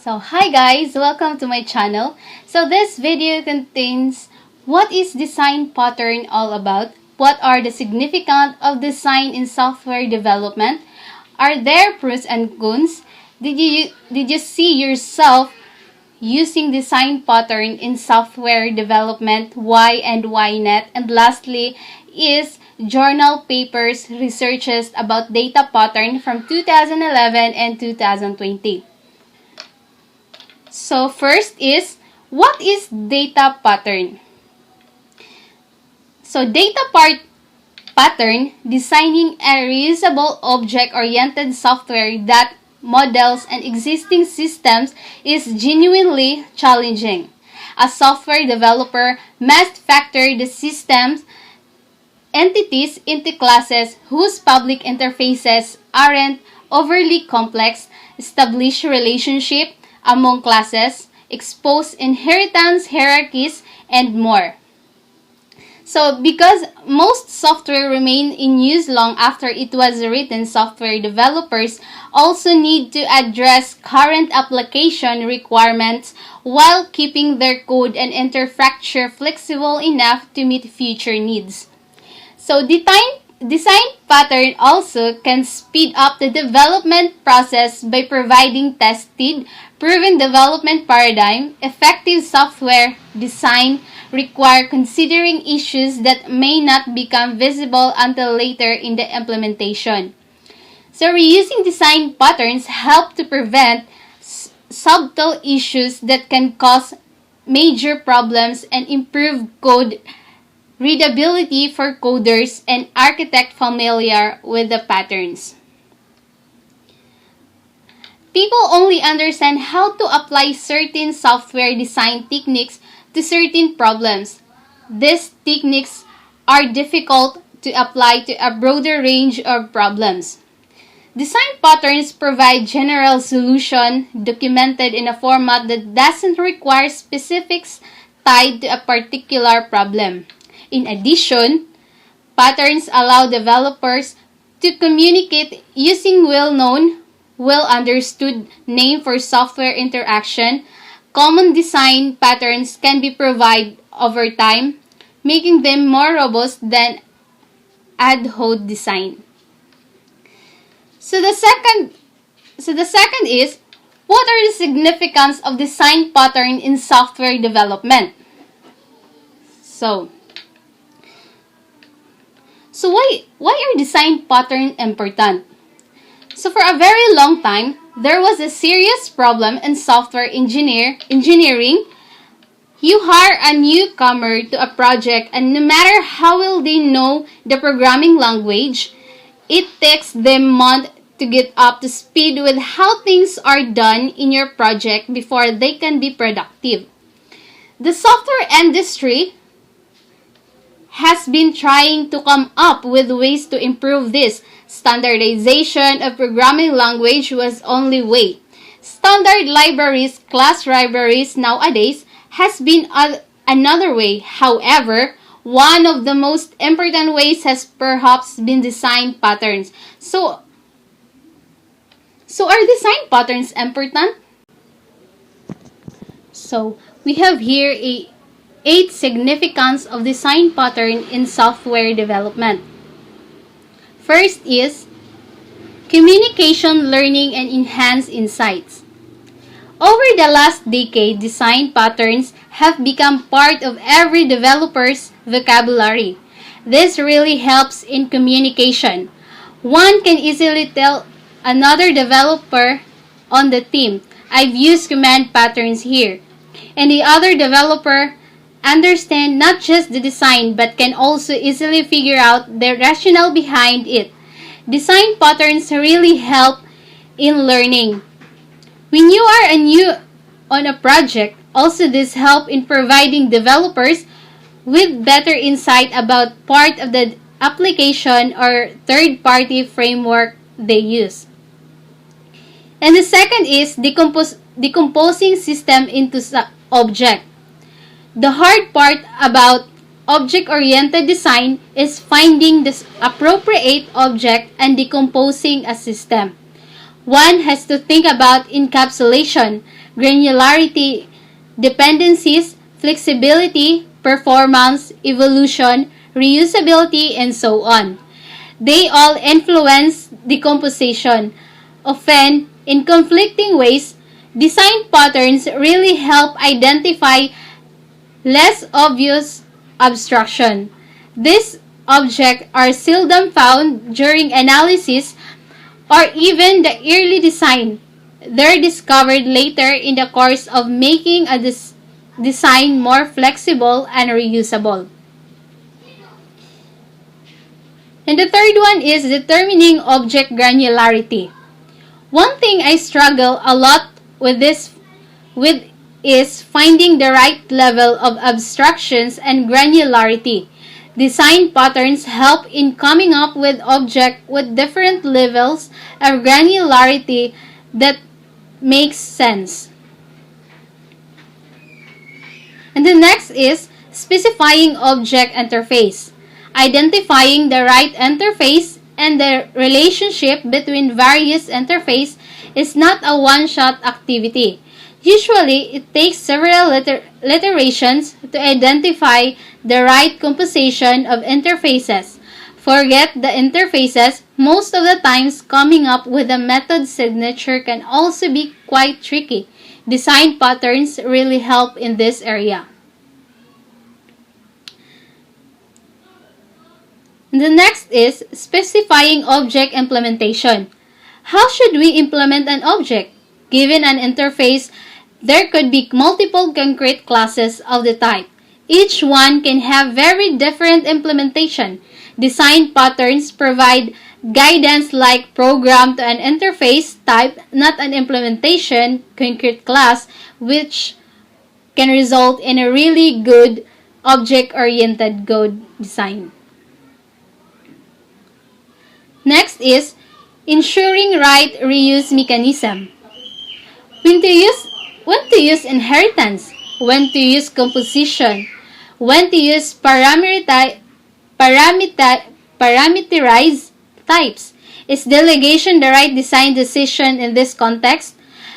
So hi guys, welcome to my channel. So this video contains what is design pattern all about? What are the significance of design in software development? Are there pros and cons? Did you see yourself using design pattern in software development? Why and why not? And lastly is journal papers researches about data pattern from 2011 and 2020. So first is, what is data pattern? So pattern, designing a reusable object-oriented software that models and existing systems is genuinely challenging. A software developer must factor the system's entities into classes whose public interfaces aren't overly complex, establish relationships among classes, expose inheritance hierarchies, and more. So, because most software remain in use long after it was written, software developers also need to address current application requirements while keeping their code and infrastructure flexible enough to meet future needs. So, design pattern also can speed up the development process by providing tested, proven development paradigm. Effective software design require considering issues that may not become visible until later in the implementation. So reusing design patterns help to prevent subtle issues that can cause major problems and improve code readability for coders and architects familiar with the patterns. People only understand how to apply certain software design techniques to certain problems. These techniques are difficult to apply to a broader range of problems. Design patterns provide general solutions documented in a format that doesn't require specifics tied to a particular problem. In addition, patterns allow developers to communicate using well-known, well-understood name for software interaction. Common design patterns can be provided over time, making them more robust than ad hoc design. So the second is, what are the significance of design pattern in software development? So why are design patterns important? So for a very long time, there was a serious problem in software engineering. You hire a newcomer to a project, and no matter how well they know the programming language, it takes them months to get up to speed with how things are done in your project before they can be productive. The software industry has been trying to come up with ways to improve this. Standardization of programming language was only way. Standard libraries, class libraries nowadays has been another way. However, one of the most important ways has perhaps been design patterns. So are design patterns important? So we have here 8 significance of design pattern in software development. First is communication, learning, and enhanced insights. Over the last decade, design patterns have become part of every developer's vocabulary. This really helps in communication. One can easily tell another developer on the team, "I've used command patterns here," and the other developer understand not just the design but can also easily figure out the rationale behind it. Design patterns really help in learning. When you are new on a project, also this help in providing developers with better insight about part of the application or third-party framework they use. And the second is decomposing system into object. The hard part about object-oriented design is finding the appropriate object and decomposing a system. One has to think about encapsulation, granularity, dependencies, flexibility, performance, evolution, reusability, and so on. They all influence decomposition. Often, in conflicting ways, design patterns really help identify less obvious abstraction. These objects are seldom found during analysis or even the early design. They're discovered later in the course of making a design more flexible and reusable. And the third one is determining object granularity. One thing I struggle a lot with is finding the right level of abstractions and granularity. Design patterns help in coming up with objects with different levels of granularity that makes sense. And the next is specifying object interface. Identifying the right interface and the relationship between various interfaces is not a one-shot activity. Usually, it takes several iterations to identify the right composition of interfaces. Forget the interfaces, most of the times coming up with a method signature can also be quite tricky. Design patterns really help in this area. The next is specifying object implementation. How should we implement an object? Given an interface, there could be multiple concrete classes of the type. Each one can have very different implementation. Design patterns provide guidance like program to an interface type, not an implementation concrete class, which can result in a really good object-oriented code design. Next is ensuring right reuse mechanism. When to use inheritance, when to use composition, when to use parameterized types. Is delegation the right design decision in this context?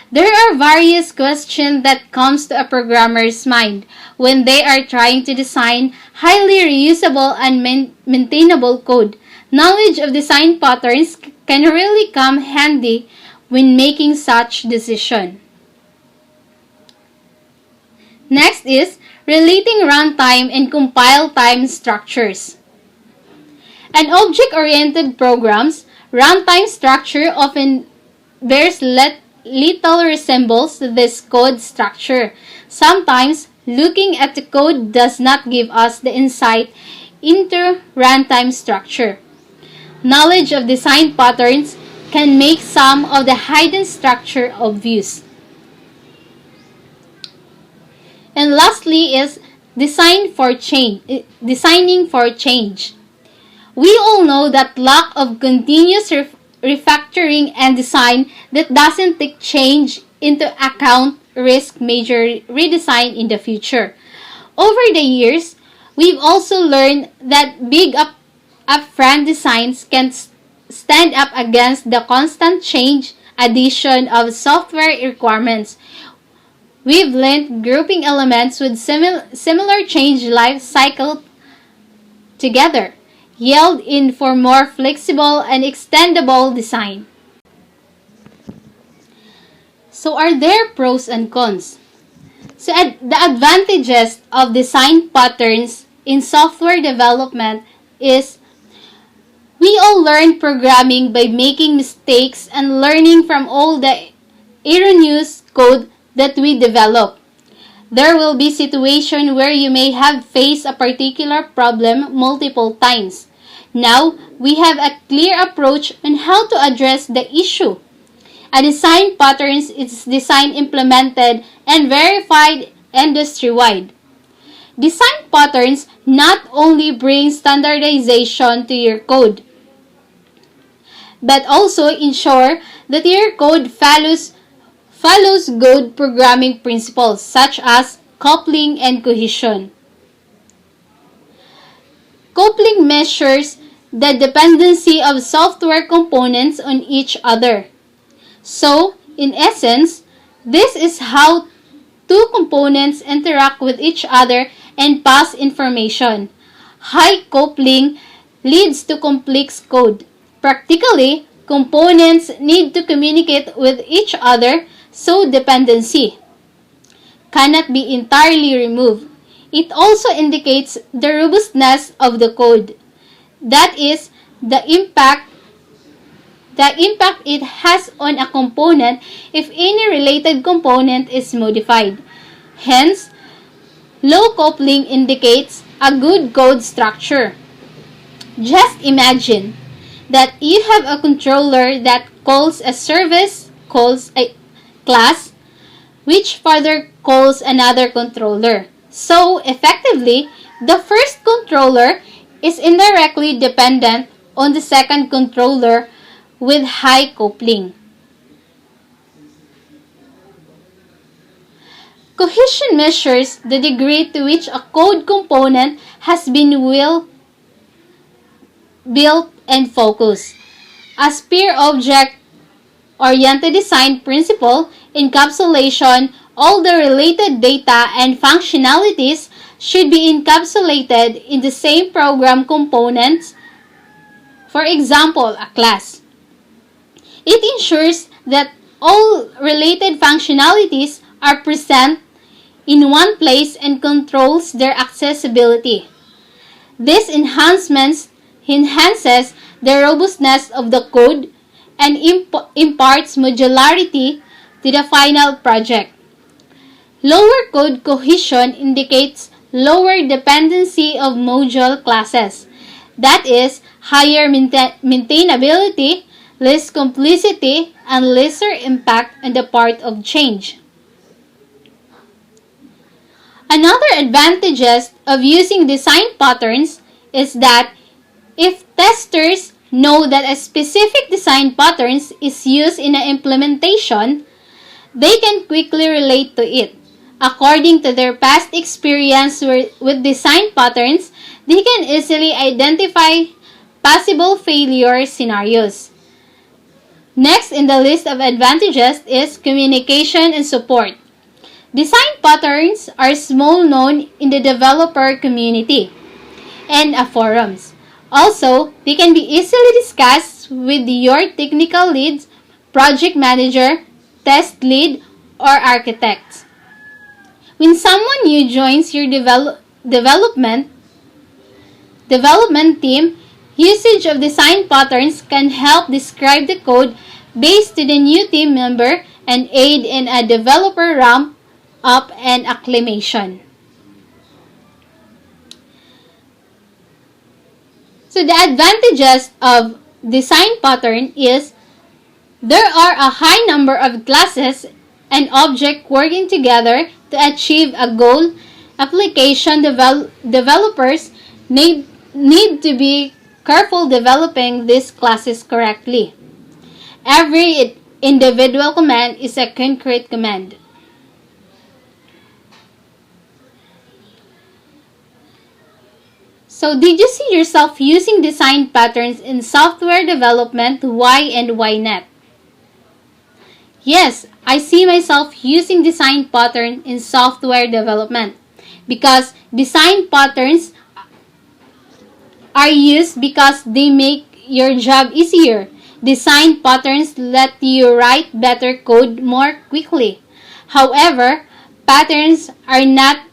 There are various questions that comes to a programmer's mind when they are trying to design highly reusable and maintainable code. Knowledge of design patterns can really come handy when making such decision. Next is relating runtime and compile time structures. In object-oriented programs, runtime structure often bears little resembles to this code structure. Sometimes, looking at the code does not give us the insight into runtime structure. Knowledge of design patterns can make some of the hidden structure obvious. And lastly is designing for change. We all know that lack of continuous refactoring and design that doesn't take change into account risk major redesign in the future. Over the years, we've also learned that big upfront designs can stand up against the constant change addition of software requirements. We've learned grouping elements with similar change life cycle together, yield in for more flexible and extendable design. So are there pros and cons? So the advantages of design patterns in software development is we all learn programming by making mistakes and learning from all the erroneous code that we develop. There will be situations where you may have faced a particular problem multiple times. Now, we have a clear approach on how to address the issue. A design pattern is design implemented and verified industry-wide. Design patterns not only bring standardization to your code, but also ensure that your code follows good programming principles such as coupling and cohesion. Coupling measures the dependency of software components on each other. So, in essence, This is how two components interact with each other and pass information. High coupling leads to complex code. Practically, components need to communicate with each other, so dependency cannot be entirely removed. It also indicates the robustness of the code. That is, the impact it has on a component if any related component is modified. Hence, low coupling indicates a good code structure. Just imagine that you have a controller that calls a service, calls a class, which further calls another controller. So, effectively, the first controller is indirectly dependent on the second controller with high coupling. Cohesion measures the degree to which a code component has been well built and focused. As peer object-oriented design principle, encapsulation, all the related data and functionalities should be encapsulated in the same program components, for example, a class. It ensures that all related functionalities are present in one place and controls their accessibility. This enhances the robustness of the code and imparts modularity to the final project. Lower code cohesion indicates lower dependency of module classes. That is, higher maintainability, less complexity, and lesser impact on the part of change. Another advantages of using design patterns is that if testers know that a specific design pattern is used in an implementation, they can quickly relate to it. According to their past experience with design patterns, they can easily identify possible failure scenarios. Next in the list of advantages is communication and support. Design patterns are small known in the developer community and forums. Also, they can be easily discussed with your technical leads, project manager, test lead, or architects. When someone new joins your development team, usage of design patterns can help describe the code based to the new team member and aid in a developer ramp up and acclimation. So the advantages of design pattern is there are a high number of classes and objects working together to achieve a goal. Application developers need to be careful developing these classes correctly. Every individual command is a concrete command. So, did you see yourself using design patterns in software development? Why and why not? Yes, I see myself using design pattern in software development because design patterns are used because they make your job easier. Design patterns let you write better code more quickly. However, patterns are not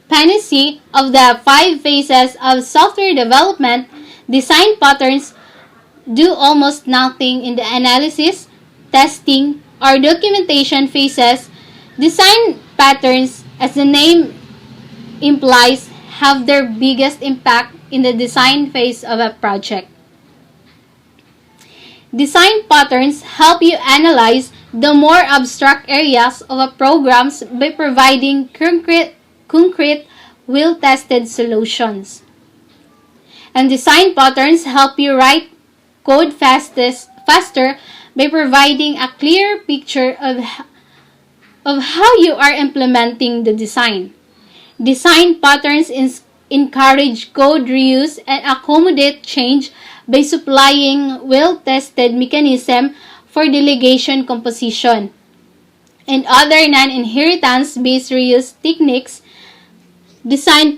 panacea of the 5 phases of software development. Design patterns do almost nothing in the analysis, testing, or documentation phases. Design patterns, as the name implies, have their biggest impact in the design phase of a project. Design patterns help you analyze the more abstract areas of a program by providing concrete, well-tested solutions. And design patterns help you write code faster by providing a clear picture of how you are implementing the design. Design patterns encourage code reuse and accommodate change by supplying well-tested mechanism for for delegation composition. And other non-inheritance-based reuse techniques, design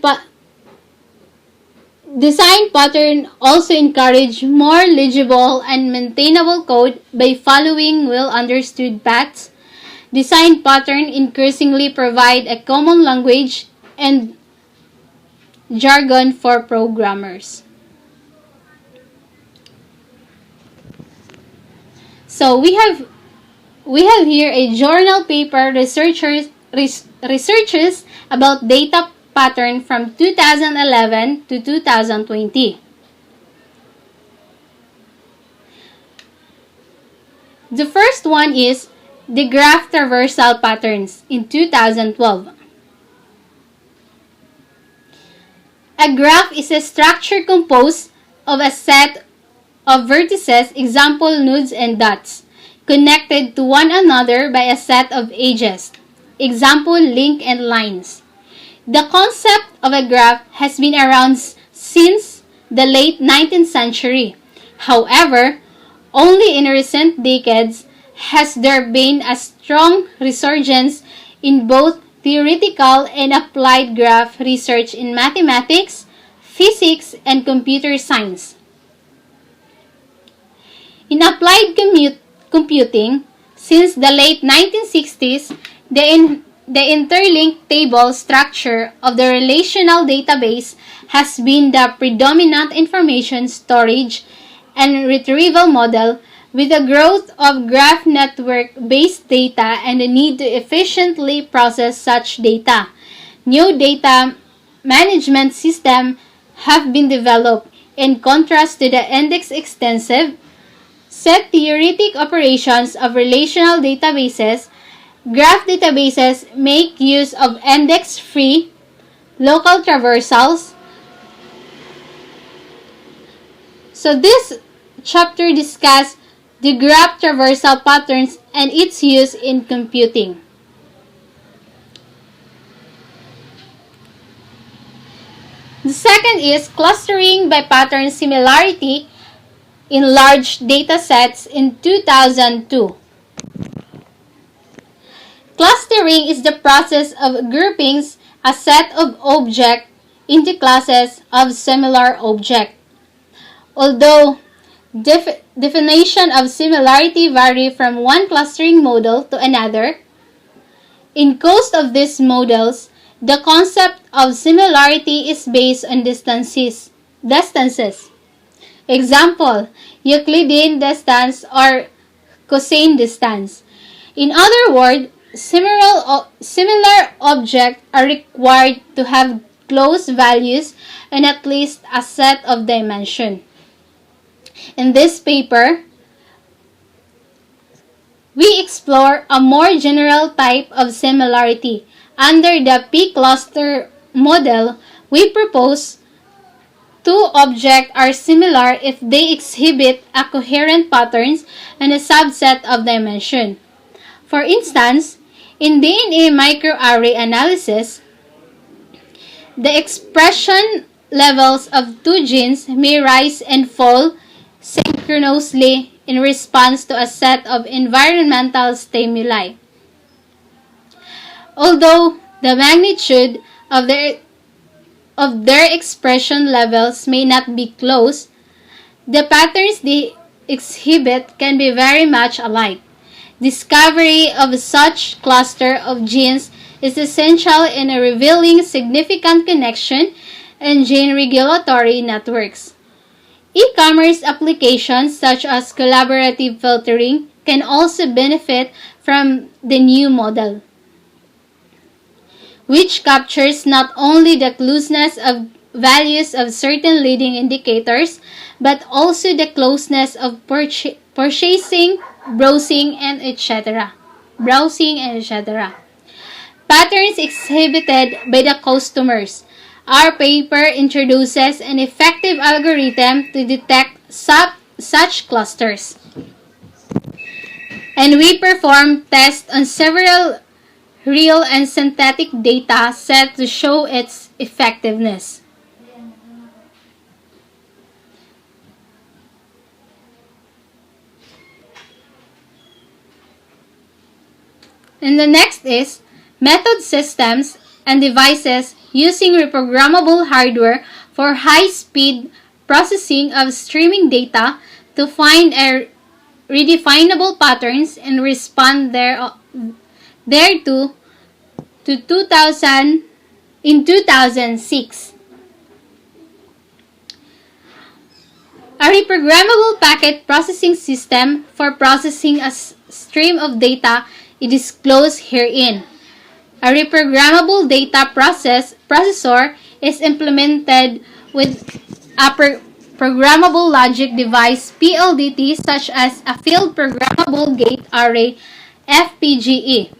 pattern also encourage more legible and maintainable code by following well-understood paths. Design pattern increasingly provide a common language and jargon for programmers. So we have here a journal paper researchers about data pattern from 2011 to 2020. The first one is the graph traversal patterns in 2012. A graph is a structure composed of a set of vertices, example nodes and dots, connected to one another by a set of edges, example link and lines. The concept of a graph has been around since the late 19th century. However, only in recent decades has there been a strong resurgence in both theoretical and applied graph research in mathematics, physics, and computer science. In applied computing, since the late 1960s, the interlinked table structure of the relational database has been the predominant information storage and retrieval model. With the growth of graph network-based data and the need to efficiently process such data, new data management systems have been developed. In contrast to the index-extensive, set theoretic operations of relational databases, graph databases make use of index-free local traversals. So this chapter discusses the graph traversal patterns and its use in computing. The second is clustering by pattern similarity in large data sets in 2002. Clustering is the process of grouping a set of objects into classes of similar objects. Although definition of similarity vary from one clustering model to another, in most of these models, the concept of similarity is based on distances. Example, Euclidean distance or cosine distance. In other words, similar objects are required to have close values and at least a set of dimensions. In this paper, we explore a more general type of similarity. Under the P-cluster model, we propose two objects are similar if they exhibit a coherent patterns and a subset of dimension. For instance, in DNA microarray analysis, the expression levels of two genes may rise and fall synchronously in response to a set of environmental stimuli. Although the magnitude of their expression levels may not be close, the patterns they exhibit can be very much alike. Discovery of such cluster of genes is essential in revealing significant connection and gene regulatory networks. E-commerce applications such as collaborative filtering can also benefit from the new model, which captures not only the closeness of values of certain leading indicators, but also the closeness of purchasing, browsing, and etc. Patterns exhibited by the customers. Our paper introduces an effective algorithm to detect such clusters. And we perform tests on several real and synthetic data set to show its effectiveness. And the next is method systems and devices using reprogrammable hardware for high-speed processing of streaming data to find redefinable patterns and respond thereto to 2006. A reprogrammable packet processing system for processing a stream of data is disclosed herein. A reprogrammable data processor is implemented with a programmable logic device PLDT such as a field programmable gate array FPGA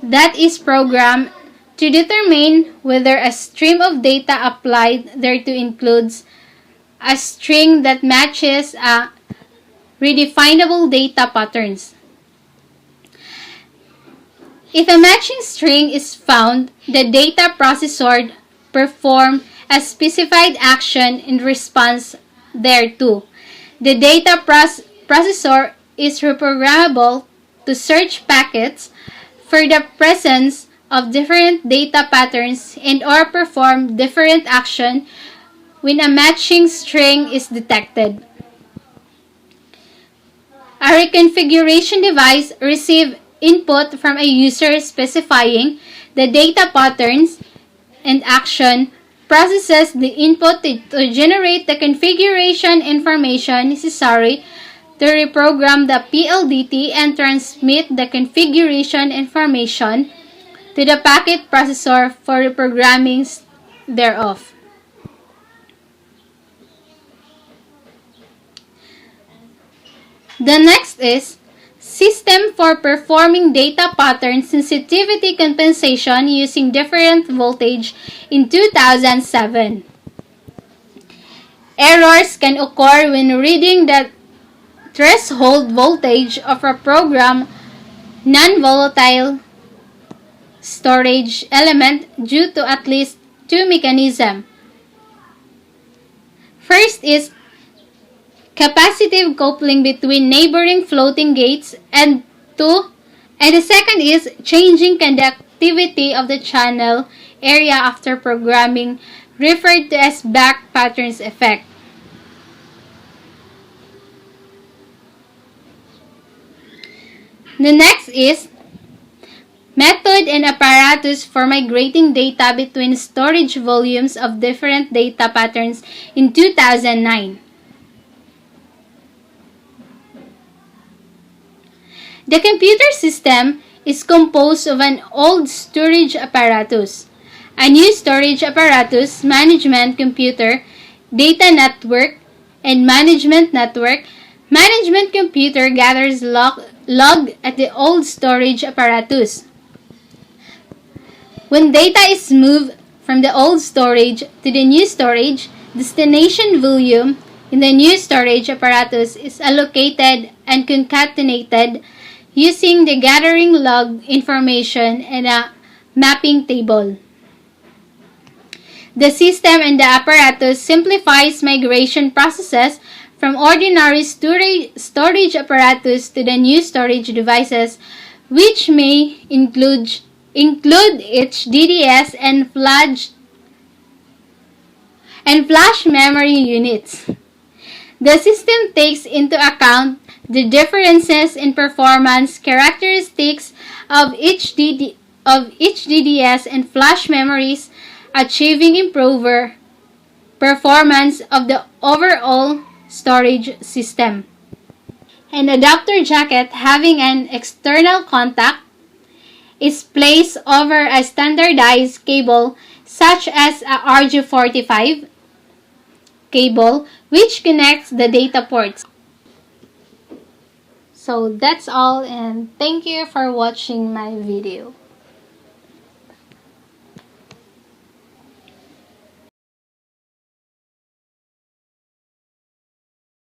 that is programmed to determine whether a stream of data applied thereto includes a string that matches a redefinable data patterns. If a matching string is found, the data processor performs a specified action in response thereto. The data processor is reprogrammable to search packets for the presence of different data patterns and or perform different action when a matching string is detected. A reconfiguration device receives input from a user specifying the data patterns and action, processes the input to generate the configuration information necessary to reprogram the PLDT and transmit the configuration information to the packet processor for reprogramming thereof. The next is System for Performing Data Pattern Sensitivity Compensation Using Different Voltage in 2007. Errors can occur when reading the threshold voltage of a program non-volatile storage element due to at least two mechanisms. First is capacitive coupling between neighboring floating gates and the second is changing conductivity of the channel area after programming, referred to as back patterns effect. The next is method and apparatus for migrating data between storage volumes of different data patterns in 2009. The computer system is composed of an old storage apparatus, a new storage apparatus, management computer, data network, and management network. Management computer gathers log at the old storage apparatus. When data is moved from the old storage to the new storage, destination volume in the new storage apparatus is allocated and concatenated using the gathering log information and a mapping table. The system and the apparatus simplifies migration processes from ordinary storage apparatus to the new storage devices, which may include HDDs and flash memory units. The system takes into account the differences in performance characteristics of HDDs and flash memories, achieving improved performance of the overall storage system. An adapter jacket having an external contact is placed over a standardized cable such as a RJ45 cable which connects the data ports. So that's all, and thank you for watching my video.